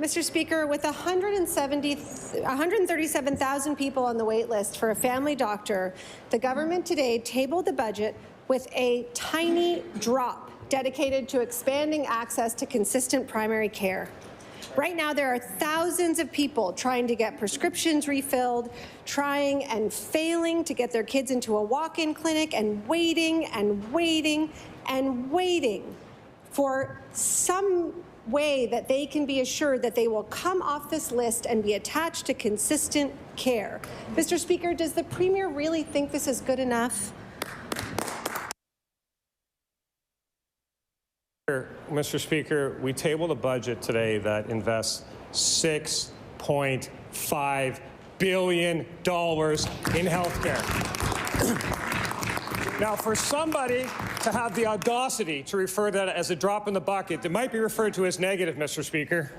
Mr. Speaker, with 137,000 people on the wait list for a family doctor, the government today tabled the budget with a tiny drop dedicated to expanding access to consistent primary care. Right now, there are thousands of people trying to get prescriptions refilled, trying and failing to get their kids into a walk-in clinic, and waiting and waiting and waiting for some way that they can be assured that they will come off this list and be attached to consistent care. Mr. Speaker, does the Premier really think this is good enough? Mr. Speaker, we tabled a budget today that invests $6.5 billion in health care. Now, for somebody to have the audacity to refer to that as a drop in the bucket, that might be referred to as negative, Mr. Speaker.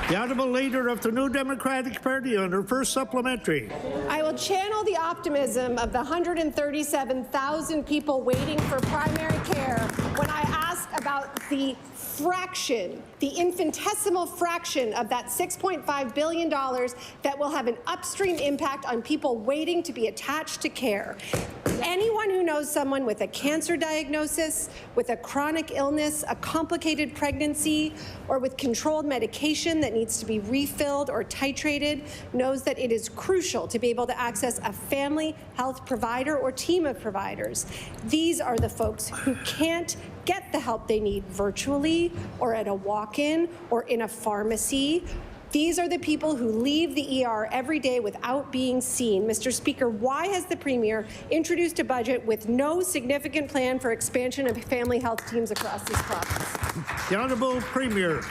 The Honourable Leader of the New Democratic Party on her first supplementary. I will channel the optimism of the 137,000 people waiting for primary care when I ask about the fraction, the infinitesimal fraction of that $6.5 billion that will have an upstream impact on people waiting to be attached to care. Anyone who knows someone with a cancer diagnosis, with a chronic illness, a complicated pregnancy, or with controlled medication that needs to be refilled or titrated knows that it is crucial to be able to access a family health provider or team of providers. These are the folks who can't get the help they need virtually or at a walk-in or in a pharmacy. These are the people who leave the ER every day without being seen. Mr. Speaker, why has the Premier introduced a budget with no significant plan for expansion of family health teams across this province? The Honourable Premier.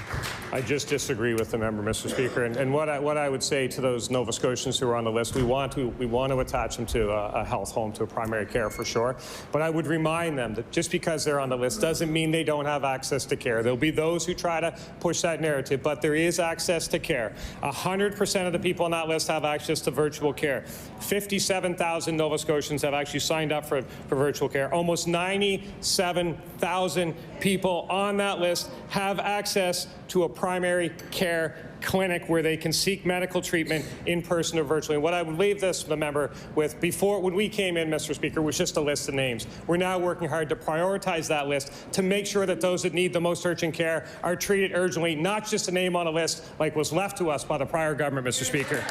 I just disagree with the member, Mr. Speaker. And what I would say to those Nova Scotians who are on the list, we want to attach them to a health home, to a primary care for sure. But I would remind them that just because they're on the list doesn't mean they don't have access to care. There'll be those who try to push that narrative, but there is access to care. 100% of the people on that list have access to virtual care. 57,000 Nova Scotians have actually signed up for virtual care. Almost 97,000 people on that list have access to a primary care clinic where they can seek medical treatment in person or virtually. And what I would leave this, the member, with before, when we came in, Mr. Speaker, was just a list of names. We're now working hard to prioritize that list to make sure that those that need the most urgent care are treated urgently, not just a name on a list like was left to us by the prior government, Mr. Speaker.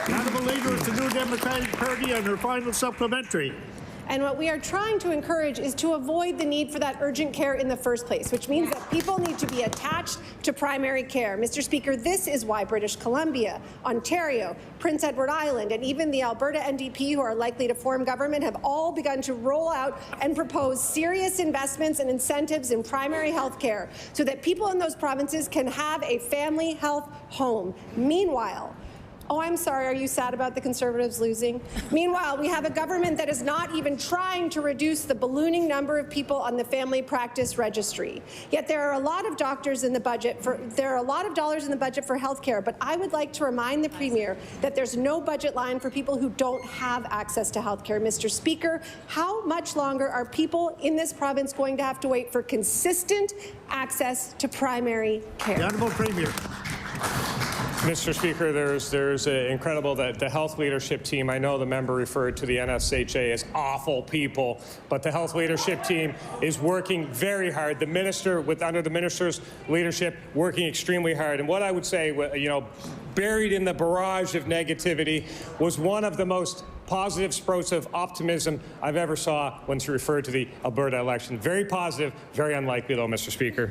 The Honourable Leader of the New Democratic Party on her final supplementary. And what we are trying to encourage is to avoid the need for that urgent care in the first place, which means that people need to be attached to primary care. Mr. Speaker, this is why British Columbia, Ontario, Prince Edward Island, and even the Alberta NDP, who are likely to form government, have all begun to roll out and propose serious investments and incentives in primary health care so that people in those provinces can have a family health home. Meanwhile, oh, I'm sorry, are you sad about the Conservatives losing? Meanwhile, we have a government that is not even trying to reduce the ballooning number of people on the family practice registry. Yet there are a lot of dollars in the budget for health care, but I would like to remind the Premier that there's no budget line for people who don't have access to health care. Mr. Speaker, how much longer are people in this province going to have to wait for consistent access to primary care? The Honourable Premier. Mr. Speaker, there's incredible that the health leadership team, I know the member referred to the NSHA as awful people, but the health leadership team is working very hard. The minister, under the minister's leadership, working extremely hard. And what I would say, you know, buried in the barrage of negativity was one of the most positive sprouts of optimism I've ever saw when she referred to the Alberta election. Very positive, very unlikely though, Mr. Speaker.